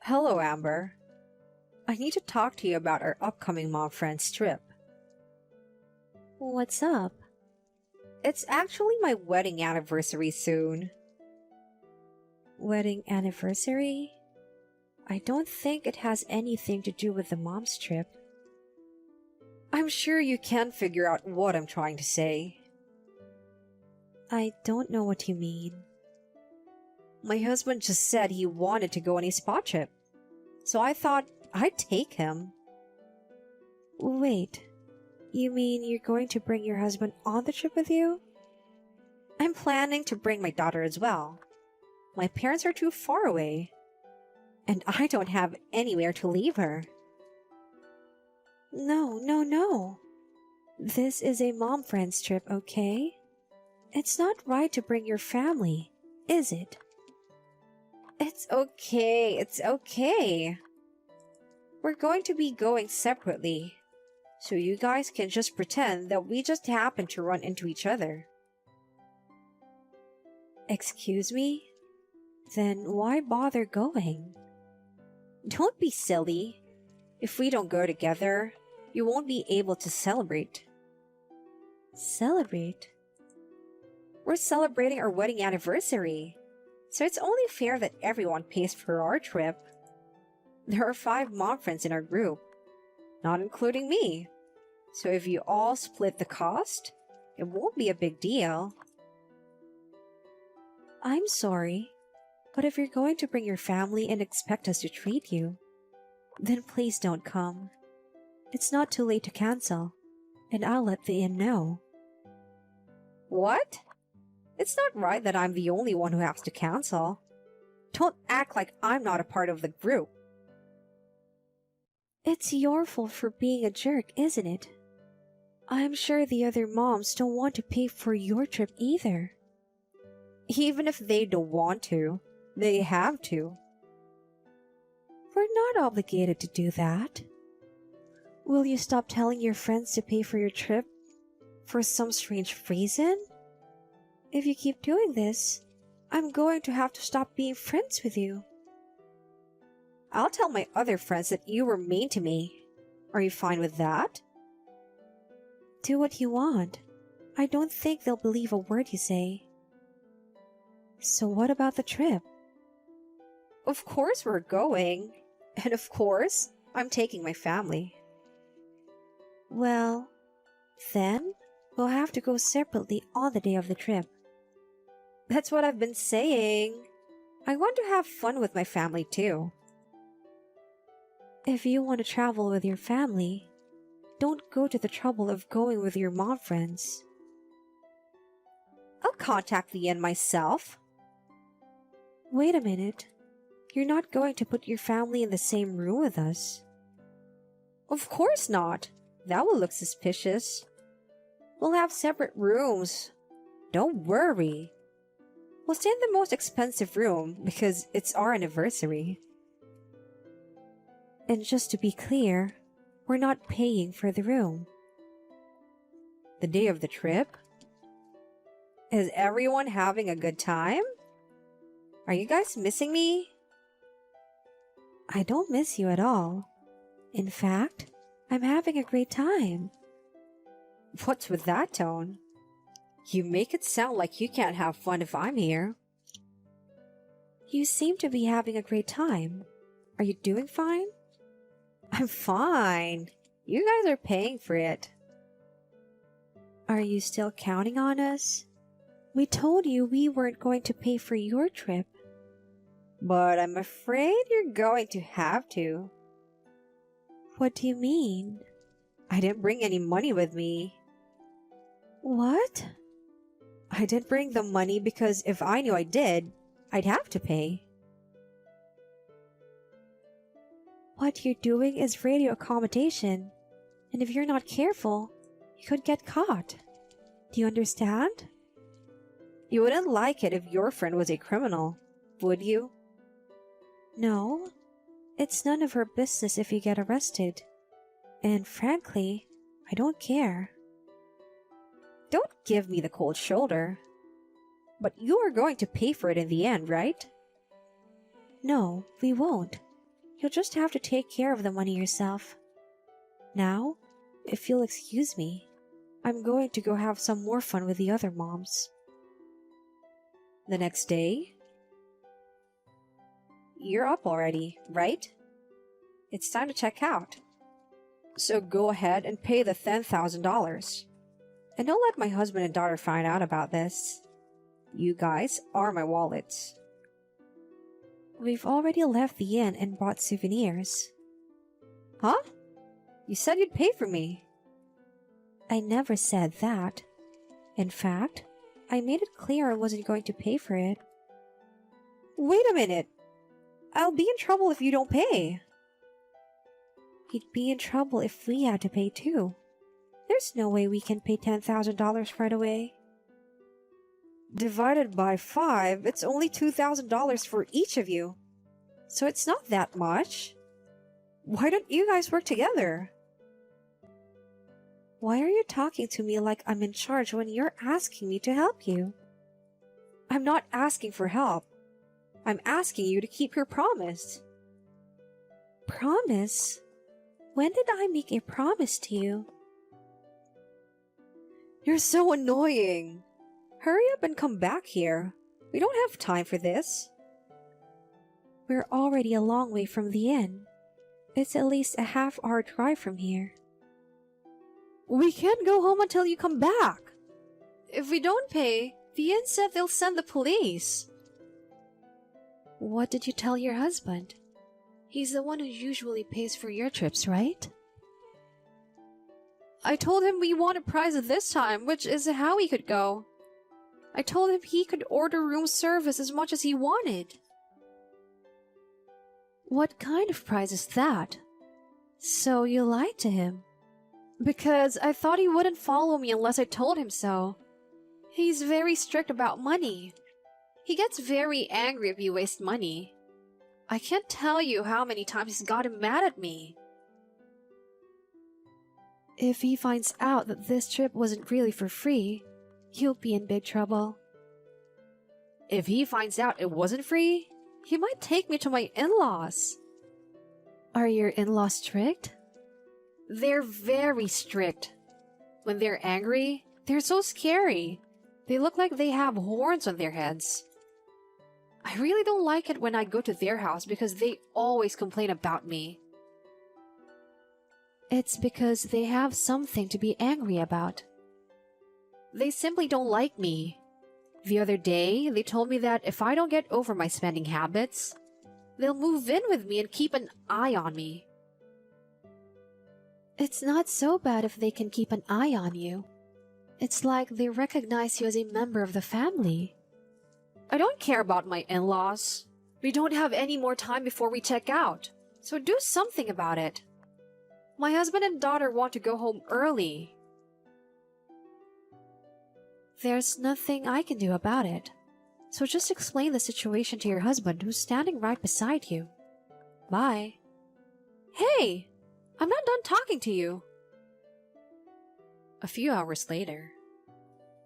Hello, Amber. I need to talk to you about our upcoming mom friends trip. What's up? It's actually my wedding anniversary soon. Wedding anniversary? I don't think it has anything to do with the mom's trip. I'm sure you can figure out what I'm trying to say. I don't know what you mean. My husband just said he wanted to go on a spa trip, so I thought I'd take him. Wait, you mean you're going to bring your husband on the trip with you? I'm planning to bring my daughter as well. My parents are too far away, and I don't have anywhere to leave her. No. This is a mom friends trip, okay? It's not right to bring your family, is it? It's okay. We're going to be going separately, so you guys can just pretend that we just happened to run into each other. Excuse me? Then why bother going? Don't be silly. If we don't go together, you won't be able to celebrate. Celebrate? We're celebrating our wedding anniversary, so it's only fair that everyone pays for our trip. There are 5 mom friends in our group, not including me. So if you all split the cost, it won't be a big deal. I'm sorry, but if you're going to bring your family and expect us to treat you, then please don't come. It's not too late to cancel, and I'll let the inn know. What? It's not right that I'm the only one who has to cancel. Don't act like I'm not a part of the group. It's your fault for being a jerk, isn't it? I'm sure the other moms don't want to pay for your trip either. Even if they don't want to, they have to. We're not obligated to do that. Will you stop telling your friends to pay for your trip for some strange reason? If you keep doing this, I'm going to have to stop being friends with you. I'll tell my other friends that you were mean to me. Are you fine with that? Do what you want. I don't think they'll believe a word you say. So what about the trip? Of course we're going. And of course, I'm taking my family. Well, then we'll have to go separately on the day of the trip. That's what I've been saying. I want to have fun with my family too. If you want to travel with your family, don't go to the trouble of going with your mom friends. I'll contact the inn myself. Wait a minute. You're not going to put your family in the same room with us. Of course not. That will look suspicious. We'll have separate rooms. Don't worry. We'll stay in the most expensive room because it's our anniversary. And just to be clear, we're not paying for the room. The day of the trip? Is everyone having a good time? Are you guys missing me? I don't miss you at all. In fact, I'm having a great time. What's with that tone? You make it sound like you can't have fun if I'm here. You seem to be having a great time. Are you doing fine? I'm fine. You guys are paying for it. Are you still counting on us? We told you we weren't going to pay for your trip. But I'm afraid you're going to have to. What do you mean? I didn't bring any money with me. What? I didn't bring the money because if I knew I did, I'd have to pay. What you're doing is radio accommodation, and if you're not careful, you could get caught. Do you understand? You wouldn't like it if your friend was a criminal, would you? No, it's none of her business if you get arrested. And frankly, I don't care. Don't give me the cold shoulder. But you are going to pay for it in the end, right? No, we won't. You'll just have to take care of the money yourself. Now, if you'll excuse me, I'm going to go have some more fun with the other moms. The next day, you're up already, right? It's time to check out. So go ahead and pay the $10,000. And don't let my husband and daughter find out about this. You guys are my wallets. We've already left the inn and bought souvenirs. Huh? You said you'd pay for me. I never said that. In fact, I made it clear I wasn't going to pay for it. Wait a minute. I'll be in trouble if you don't pay. You'd be in trouble if we had to pay too. There's no way we can pay $10,000 right away. Divided by 5, it's only $2,000 for each of you. So it's not that much. Why don't you guys work together? Why are you talking to me like I'm in charge when you're asking me to help you? I'm not asking for help. I'm asking you to keep your promise. Promise? When did I make a promise to you? You're so annoying. Hurry up and come back here. We don't have time for this. We're already a long way from the inn. It's at least a half-hour drive from here. We can't go home until you come back. If we don't pay, the inn said they'll send the police. What did you tell your husband? He's the one who usually pays for your trips, right? I told him we won a prize this time, which is how he could go. I told him he could order room service as much as he wanted. What kind of prize is that? So you lied to him? Because I thought he wouldn't follow me unless I told him so. He's very strict about money. He gets very angry if you waste money. I can't tell you how many times he's gotten mad at me. If he finds out that this trip wasn't really for free, you'll be in big trouble. If he finds out it wasn't free, he might take me to my in-laws. Are your in-laws strict? They're very strict. When they're angry, they're so scary. They look like they have horns on their heads. I really don't like it when I go to their house because they always complain about me. It's because they have something to be angry about. They simply don't like me. The other day, they told me that if I don't get over my spending habits, they'll move in with me and keep an eye on me. It's not so bad if they can keep an eye on you. It's like they recognize you as a member of the family. I don't care about my in-laws. We don't have any more time before we check out, so do something about it. My husband and daughter want to go home early. There's nothing I can do about it. So just explain the situation to your husband who's standing right beside you. Bye. Hey! I'm not done talking to you. A few hours later,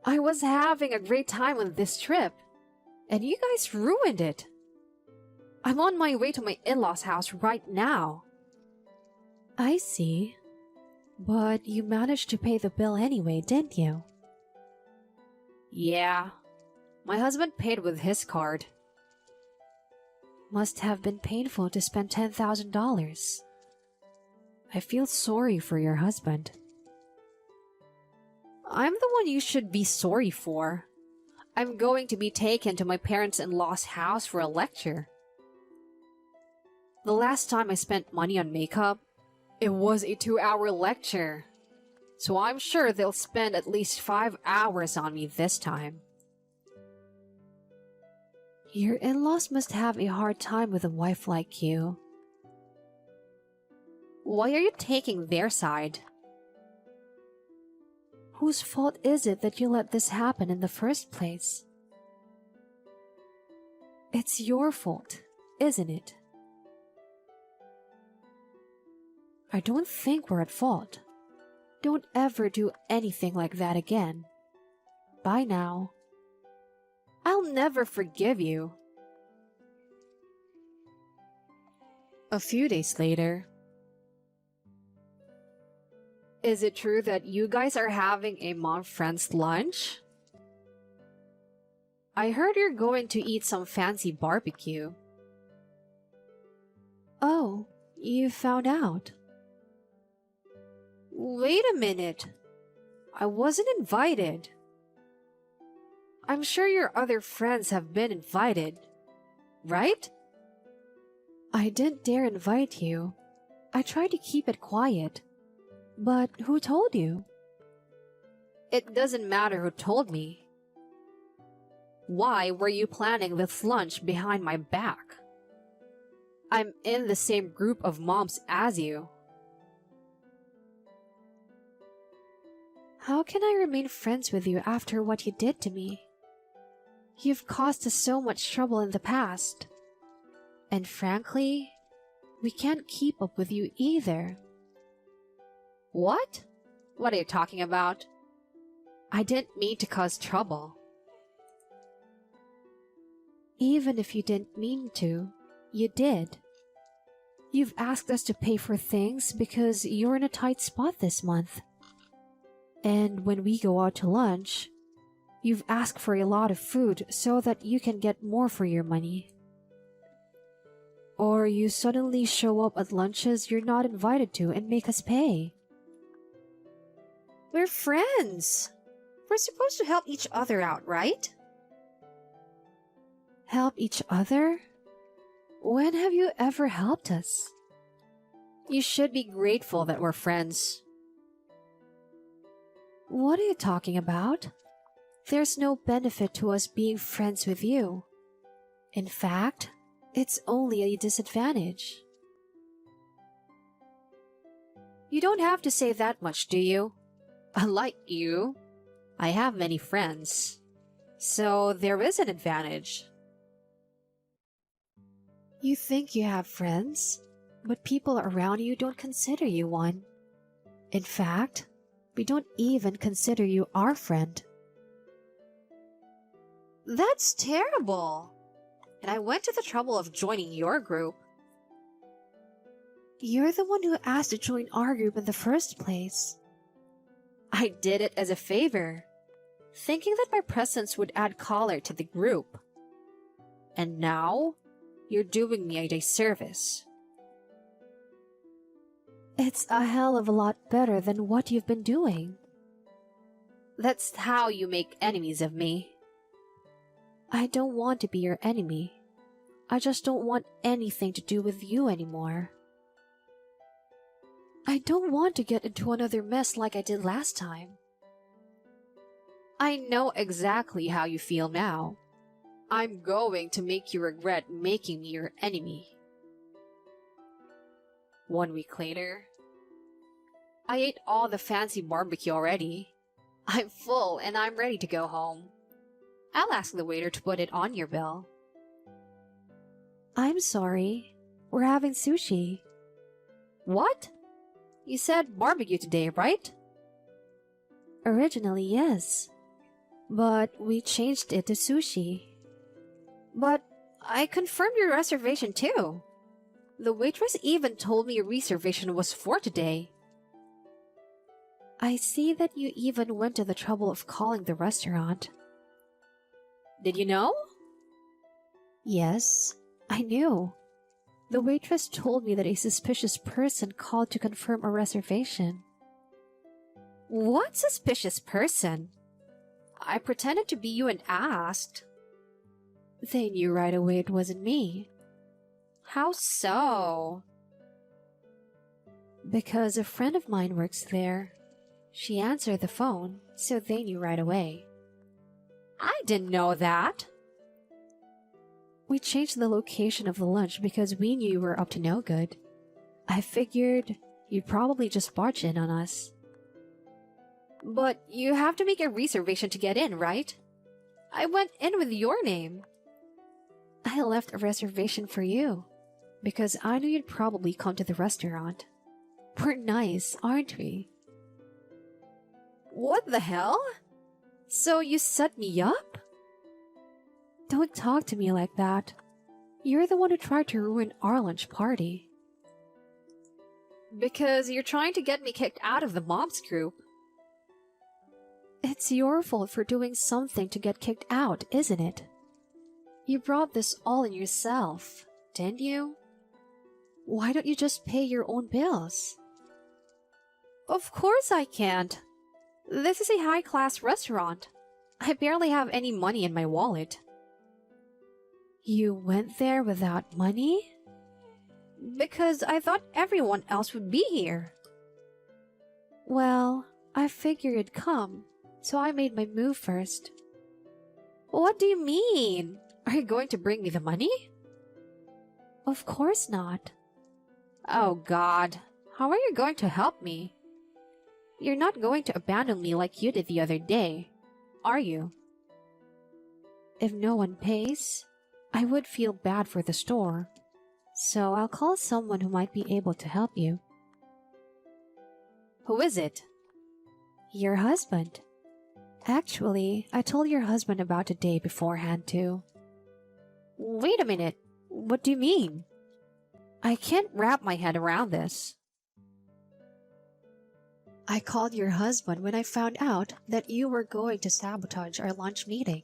I was having a great time on this trip, and you guys ruined it. I'm on my way to my in-laws' house right now. I see. But you managed to pay the bill anyway, didn't you? Yeah. My husband paid with his card. Must have been painful to spend $10,000. I feel sorry for your husband. I'm the one you should be sorry for. I'm going to be taken to my parents-in-law's house for a lecture. The last time I spent money on makeup, it was a 2-hour lecture. So I'm sure they'll spend at least 5 hours on me this time. Your in-laws must have a hard time with a wife like you. Why are you taking their side? Whose fault is it that you let this happen in the first place? It's your fault, isn't it? I don't think we're at fault. Don't ever do anything like that again. Bye now. I'll never forgive you. A few days later. Is it true that you guys are having a mom friend's lunch? I heard you're going to eat some fancy barbecue. Oh, you found out. Wait a minute. I wasn't invited. I'm sure your other friends have been invited, right? I didn't dare invite you. I tried to keep it quiet. But who told you? It doesn't matter who told me. Why were you planning this lunch behind my back? I'm in the same group of moms as you. How can I remain friends with you after what you did to me? You've caused us so much trouble in the past. And frankly, we can't keep up with you either. What? What are you talking about? I didn't mean to cause trouble. Even if you didn't mean to, you did. You've asked us to pay for things because you're in a tight spot this month. And when we go out to lunch, you've asked for a lot of food so that you can get more for your money. Or you suddenly show up at lunches you're not invited to and make us pay. We're friends. We're supposed to help each other out, right? Help each other? When have you ever helped us? You should be grateful that we're friends. What are you talking about? There's no benefit to us being friends with you. In fact, it's only a disadvantage. You don't have to say that much, do you? Unlike you, I have many friends. So there is an advantage. You think you have friends, but people around you don't consider you one. In fact, we don't even consider you our friend. That's terrible. And I went to the trouble of joining your group. You're the one who asked to join our group in the first place. I did it as a favor, thinking that my presence would add color to the group. And now, you're doing me a disservice. It's a hell of a lot better than what you've been doing. That's how you make enemies of me. I don't want to be your enemy. I just don't want anything to do with you anymore. I don't want to get into another mess like I did last time. I know exactly how you feel now. I'm going to make you regret making me your enemy. 1 week later, I ate all the fancy barbecue already. I'm full and I'm ready to go home. I'll ask the waiter to put it on your bill. I'm sorry. We're having sushi. What? You said barbecue today, right? Originally, yes. But we changed it to sushi. But I confirmed your reservation too. The waitress even told me your reservation was for today. I see that you even went to the trouble of calling the restaurant. Did you know? Yes, I knew. The waitress told me that a suspicious person called to confirm a reservation. What suspicious person? I pretended to be you and asked. They knew right away it wasn't me. How so? Because a friend of mine works there. She answered the phone, so they knew right away. I didn't know that. We changed the location of the lunch because we knew you were up to no good. I figured you'd probably just barge in on us. But you have to make a reservation to get in, right? I went in with your name. I left a reservation for you because I knew you'd probably come to the restaurant. We're nice, aren't we? What the hell? So you set me up? Don't talk to me like that. You're the one who tried to ruin our lunch party. Because you're trying to get me kicked out of the mom's group. It's your fault for doing something to get kicked out, isn't it? You brought this all on yourself, didn't you? Why don't you just pay your own bills? Of course I can't. This is a high-class restaurant. I barely have any money in my wallet. You went there without money? Because I thought everyone else would be here. Well, I figured you'd come, so I made my move first. What do you mean? Are you going to bring me the money? Of course not. Oh God, how are you going to help me? You're not going to abandon me like you did the other day, are you? If no one pays, I would feel bad for the store. So I'll call someone who might be able to help you. Who is it? Your husband. Actually, I told your husband about the day beforehand too. Wait a minute. What do you mean? I can't wrap my head around this. I called your husband when I found out that you were going to sabotage our lunch meeting.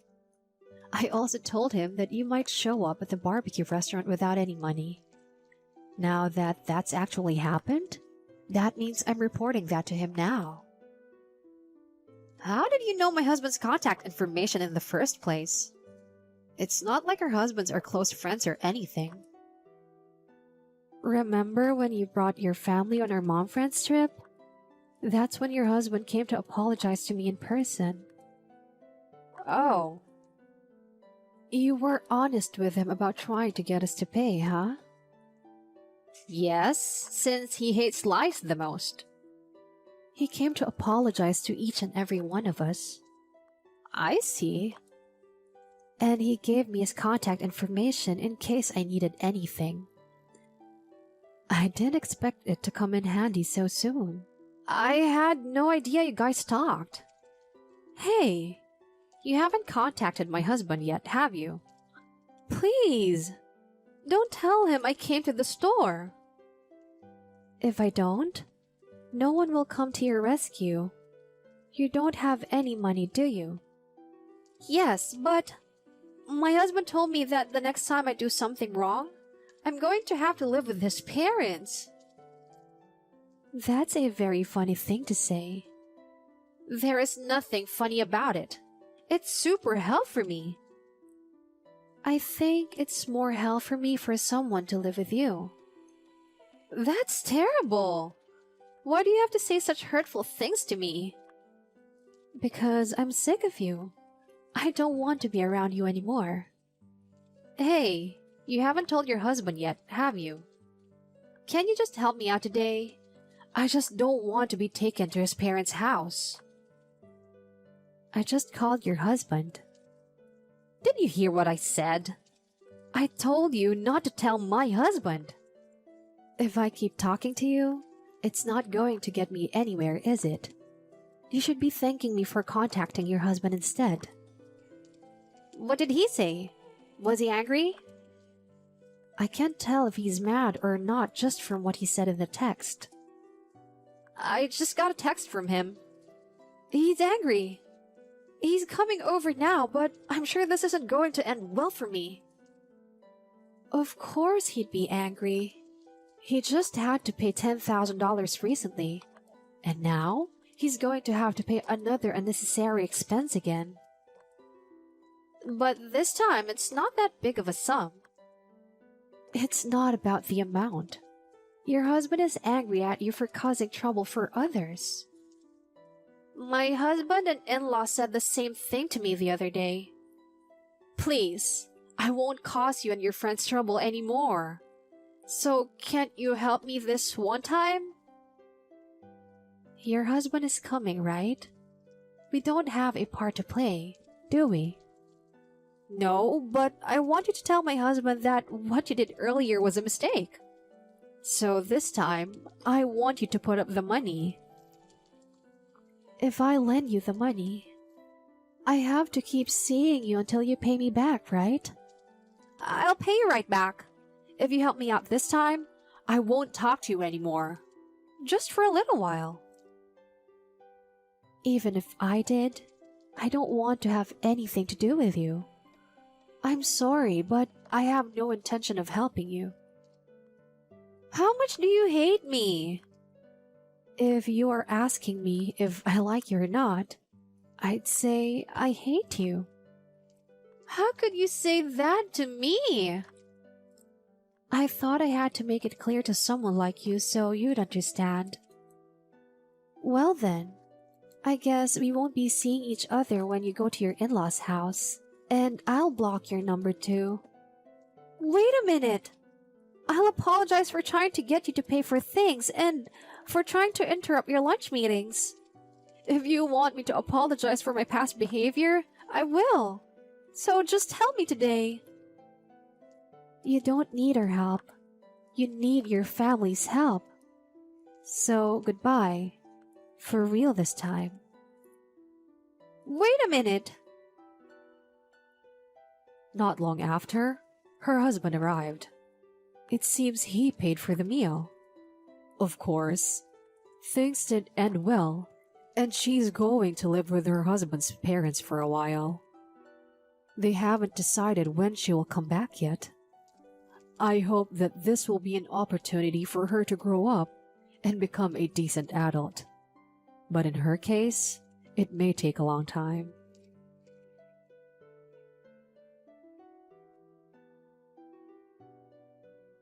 I also told him that you might show up at the barbecue restaurant without any money. Now that that's actually happened, that means I'm reporting that to him now. How did you know my husband's contact information in the first place? It's not like our husbands are close friends or anything. Remember when you brought your family on our mom friends trip? That's when your husband came to apologize to me in person. Oh. You were honest with him about trying to get us to pay, huh? Yes, since he hates lies the most. He came to apologize to each and every one of us. I see. And he gave me his contact information in case I needed anything. I didn't expect it to come in handy so soon. I had no idea you guys talked. Hey, you haven't contacted my husband yet, have you? Please, don't tell him I came to the store. If I don't, no one will come to your rescue. You don't have any money, do you? Yes, but my husband told me that the next time I do something wrong, I'm going to have to live with his parents. That's a very funny thing to say. There is nothing funny about it. It's super hell for me. I think it's more hell for me for someone to live with you. That's terrible. Why do you have to say such hurtful things to me? Because I'm sick of you. I don't want to be around you anymore. Hey, you haven't told your husband yet, have you? Can you just help me out today? I just don't want to be taken to his parents' house. I just called your husband. Did you hear what I said? I told you not to tell my husband. If I keep talking to you, it's not going to get me anywhere, is it? You should be thanking me for contacting your husband instead. What did he say? Was he angry? I can't tell if he's mad or not just from what he said in the text. I just got a text from him. He's angry. He's coming over now, but I'm sure this isn't going to end well for me. Of course he'd be angry. He just had to pay $10,000 recently, and now he's going to have to pay another unnecessary expense again. But this time, it's not that big of a sum. It's not about the amount. Your husband is angry at you for causing trouble for others. My husband and in-law said the same thing to me the other day. Please, I won't cause you and your friends trouble anymore. So can't you help me this one time? Your husband is coming, right? We don't have a part to play, do we? No, but I want you to tell my husband that what you did earlier was a mistake. So this time, I want you to put up the money. If I lend you the money, I have to keep seeing you until you pay me back, right? I'll pay you right back. If you help me out this time, I won't talk to you anymore. just for a little while. Even if I did, I don't want to have anything to do with you. I'm sorry, but I have no intention of helping you. How much do you hate me? If you are asking me if I like you or not, I'd say I hate you. How could you say that to me? I thought I had to make it clear to someone like you so you'd understand. Well then, I guess we won't be seeing each other when you go to your in-laws' house, and I'll block your number too. Wait a minute! I'll apologize for trying to get you to pay for things and for trying to interrupt your lunch meetings. If you want me to apologize for my past behavior, I will. So just tell me today. You don't need our help. You need your family's help. So goodbye. For real this time. Wait a minute! Not long after, her husband arrived. It seems he paid for the meal. Of course, things didn't end well, and she's going to live with her husband's parents for a while. They haven't decided when she will come back yet. I hope that this will be an opportunity for her to grow up and become a decent adult. But in her case, it may take a long time.